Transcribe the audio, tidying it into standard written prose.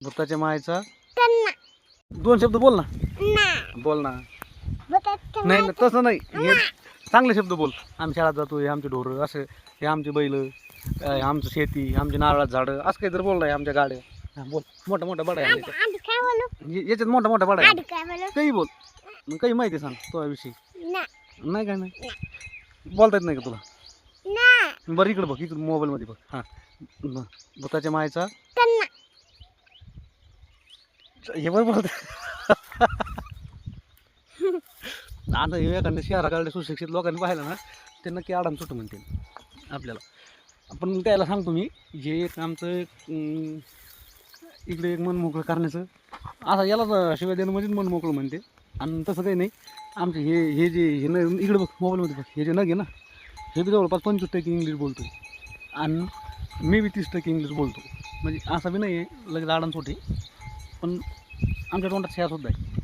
भूताच्या मायचा त्यांना 2 शब्द बोल ना. ना बोल ना. भूताच्या नाही नाही, तसं नाही. हे चांगले शब्द बोल. आम्ही शाळेत जातो, हे आमचे ढोरं, असं हे आमचे बैल, हे आमचं शेती, आमची नारळात झाडं, असं काहीतरी बोल नाही. आमच्या गाड्या. हा बोल. मोठा मोठा बडा आहे याच्यात. आधी काय बोलू याच्यात मोठा मोठा बडा आधी आहे. काय बोलू काही बोल. मग काही माहिती सांग तो विषयी. ना नाही काय नाही बोलता येत नाही का तुला? ना बरं इकडे बघ, इकडे मोबाईलमध्ये बघ. हां, भूताच्या मायचा त्यांना हे बरं बोलत. आता हे एखाद्या शहराकडे सुशिक्षित लोकांनी पाहिलं ना, ते नक्की आडाम सुट म्हणतील आपल्याला. आपण त्याला सांगतो मी, हे एक आमचं इकडे एक मन मोकळं करण्याचं, आता याला शिवाय देणं म्हणजे मन मोकळं म्हणते. आणि तसं काही नाही. आमचे हे जे हे न इकडे बघ मोबाईलमध्ये बघ, हे जे नग आहे ना, हे बी जवळपास 25% इंग्लिश बोलतो आणि मी बी 30% इंग्लिश बोलतो. म्हणजे असं बी नाही आहे लगेच आडाम सुटे, पण आमच्या तोंडात शेत होत आहे.